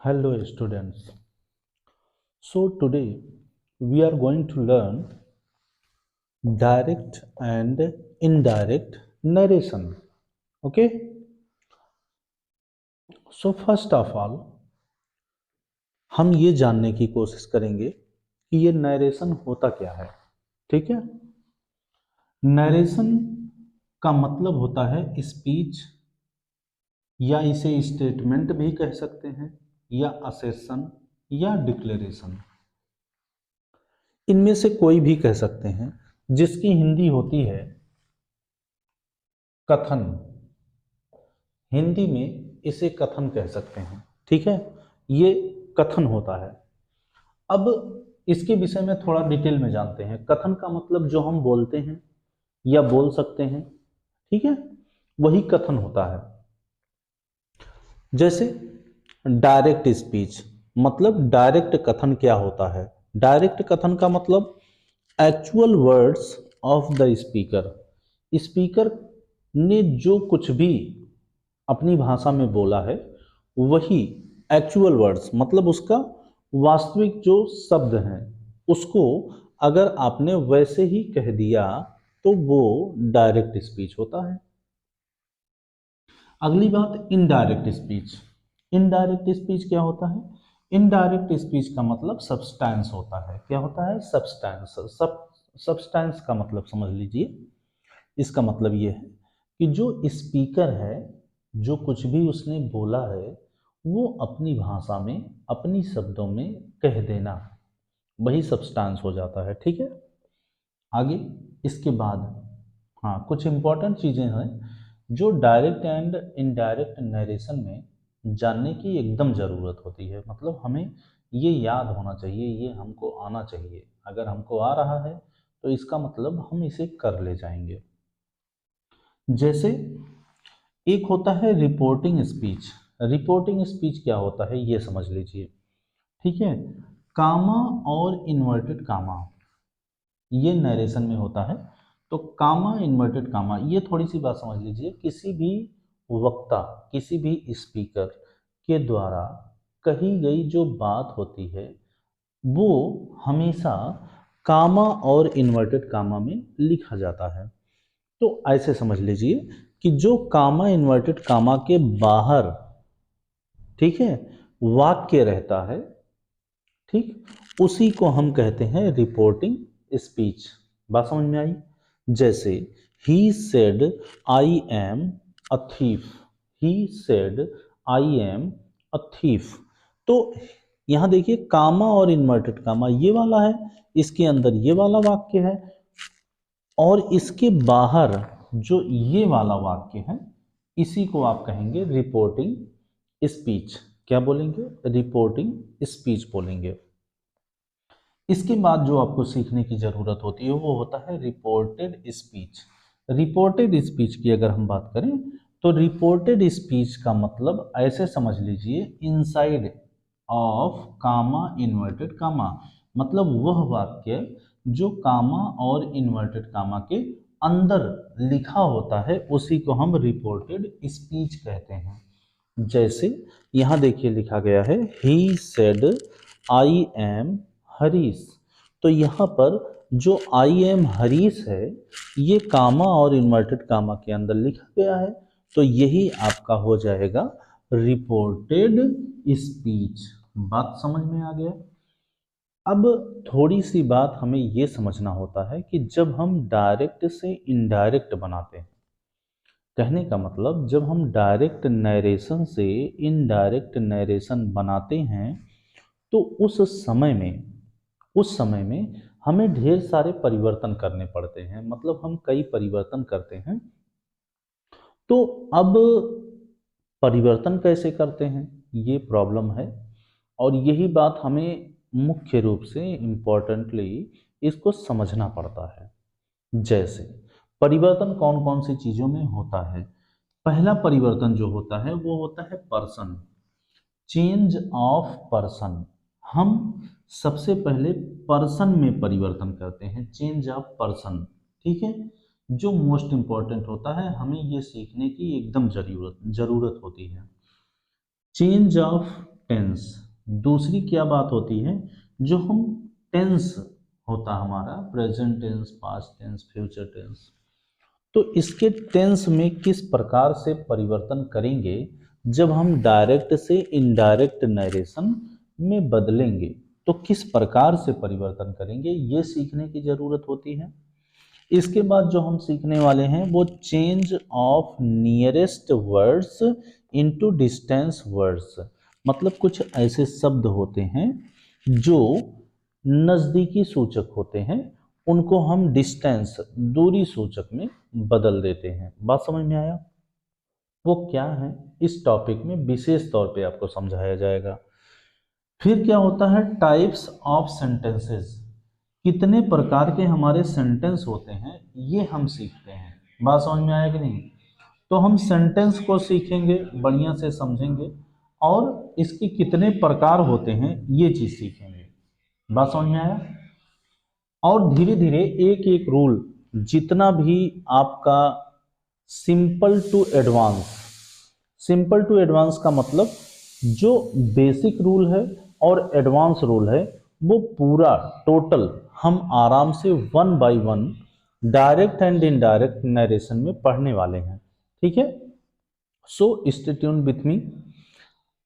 Hello students. So today we are going to learn direct and indirect narration. Okay? So first of all हम ये जानने की कोशिश करेंगे कि ये नरेशन होता क्या है। ठीक है? नरेशन का मतलब होता है स्पीच, या इसे स्टेटमेंट भी कह सकते हैं, या असेशन, या डिक्लेरेशन। इनमें से कोई भी कह सकते हैं, जिसकी हिंदी होती है कथन। हिंदी में इसे कथन कह सकते हैं। ठीक है, ये कथन होता है। अब इसके विषय में थोड़ा डिटेल में जानते हैं। कथन का मतलब जो हम बोलते हैं या बोल सकते हैं, ठीक है, वही कथन होता है। जैसे डायरेक्ट स्पीच, मतलब डायरेक्ट कथन क्या होता है। डायरेक्ट कथन का मतलब actual words of the speaker. Speaker ने जो कुछ भी अपनी भाषा में बोला है वही एक्चुअल वर्ड्स, मतलब उसका वास्तविक जो शब्द हैं उसको अगर आपने वैसे ही कह दिया तो वो डायरेक्ट स्पीच होता है। अगली बात इनडायरेक्ट स्पीच। इनडायरेक्ट स्पीच क्या होता है? इनडायरेक्ट स्पीच का मतलब सब्सटेंस होता है। क्या होता है? सब्सटेंस। सब्सटेंस का मतलब समझ लीजिए। इसका मतलब ये है कि जो स्पीकर है, जो कुछ भी उसने बोला है वो अपनी भाषा में, अपनी शब्दों में कह देना, वही सब्सटेंस हो जाता है। ठीक है, आगे इसके बाद हाँ कुछ इंपॉर्टेंट चीज़ें हैं जो डायरेक्ट एंड इनडायरेक्ट नरेशन में जानने की एकदम ज़रूरत होती है। मतलब हमें ये याद होना चाहिए, ये हमको आना चाहिए। अगर हमको आ रहा है तो इसका मतलब हम इसे कर ले जाएंगे। जैसे एक होता है रिपोर्टिंग स्पीच। रिपोर्टिंग स्पीच क्या होता है ये समझ लीजिए। ठीक है, कामा और इन्वर्टेड कामा ये नरेशन में होता है। तो कामा इन्वर्टेड कामा, ये थोड़ी सी बात समझ लीजिए। किसी भी वक्ता, किसी भी स्पीकर के द्वारा कही गई जो बात होती है वो हमेशा कामा और इन्वर्टेड कामा में लिखा जाता है। तो ऐसे समझ लीजिए कि जो कामा इन्वर्टेड कामा के बाहर, ठीक है, वाक्य रहता है, ठीक, उसी को हम कहते हैं रिपोर्टिंग स्पीच। बात समझ में आई? जैसे he said I am a thief. He said I am a thief. तो यहां देखिए कामा और इन्वर्टेड कामा ये वाला है, इसके अंदर ये वाला वाक्य है, और इसके बाहर जो ये वाला वाक्य है इसी को आप कहेंगे रिपोर्टिंग स्पीच। क्या बोलेंगे? रिपोर्टिंग स्पीच बोलेंगे। इसके बाद जो आपको सीखने की जरूरत होती है वो होता है रिपोर्टेड स्पीच। रिपोर्टेड स्पीच की अगर हम बात करें तो रिपोर्टेड स्पीच का मतलब ऐसे समझ लीजिए, inside of comma inverted comma, मतलब वह वाक्य जो कामा और इन्वर्टेड कामा के अंदर लिखा होता है उसी को हम रिपोर्टेड स्पीच कहते हैं। जैसे यहाँ देखिए लिखा गया है he said I am Harish. तो यहाँ पर जो आई एम हरीश है ये कामा और इन्वर्टेड कामा के अंदर लिखा गया है, तो यही आपका हो जाएगा रिपोर्टेड स्पीच। बात समझ में आ गया? अब थोड़ी सी बात हमें ये समझना होता है कि जब हम डायरेक्ट से इनडायरेक्ट बनाते हैं, कहने का मतलब जब हम डायरेक्ट नरेशन से इनडायरेक्ट नरेशन बनाते हैं तो उस समय में हमें ढेर सारे परिवर्तन करने पड़ते हैं। मतलब हम कई परिवर्तन करते हैं। तो अब परिवर्तन कैसे करते हैं ये प्रॉब्लम है, और यही बात हमें मुख्य रूप से इम्पोर्टेंटली इसको समझना पड़ता है। जैसे परिवर्तन कौन कौन सी चीज़ों में होता है। पहला परिवर्तन जो होता है वो होता है पर्सन, चेंज ऑफ पर्सन। हम सबसे पहले पर्सन में परिवर्तन करते हैं, चेंज ऑफ पर्सन। ठीक है, जो मोस्ट इंपॉर्टेंट होता है, हमें ये सीखने की एकदम जरूरत होती है। Change of tense. दूसरी क्या बात होती है, जो हम टेंस होता हमारा present tense, past tense, future tense, तो इसके टेंस में किस प्रकार से परिवर्तन करेंगे जब हम डायरेक्ट से इनडायरेक्ट नरेशन में बदलेंगे, तो किस प्रकार से परिवर्तन करेंगे ये सीखने की जरूरत होती है। इसके बाद जो हम सीखने वाले हैं वो change of nearest words into distance words, मतलब कुछ ऐसे शब्द होते हैं जो नज़दीकी सूचक होते हैं, उनको हम डिस्टेंस दूरी सूचक में बदल देते हैं। बात समझ में आया? वो क्या है इस टॉपिक में विशेष तौर पे आपको समझाया जाएगा। फिर क्या होता है टाइप्स ऑफ सेंटेंसेस, कितने प्रकार के हमारे सेंटेंस होते हैं ये हम सीखते हैं। बात समझ में आया कि नहीं? तो हम सेंटेंस को सीखेंगे, बढ़िया से समझेंगे और इसके कितने प्रकार होते हैं ये चीज सीखेंगे। बात समझ में आया? और धीरे धीरे एक एक रूल, जितना भी आपका simple to advance, simple to advance का मतलब जो बेसिक रूल है और एडवांस रूल है वो पूरा टोटल हम आराम से one by one direct and indirect narration में पढ़ने वाले हैं। ठीक है, so stay tuned with me.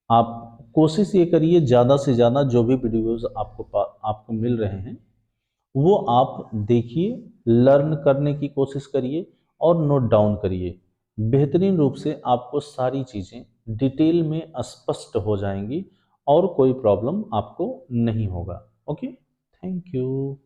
आप कोशिश ये करिए ज़्यादा से ज़्यादा जो भी वीडियोस आपको मिल रहे हैं वो आप देखिए, लर्न करने की कोशिश करिए और नोट डाउन करिए। बेहतरीन रूप से आपको सारी चीज़ें डिटेल में स्पष्ट हो जाएंगी और कोई प्रॉब्लम आपको नहीं होगा। Okay, thank you.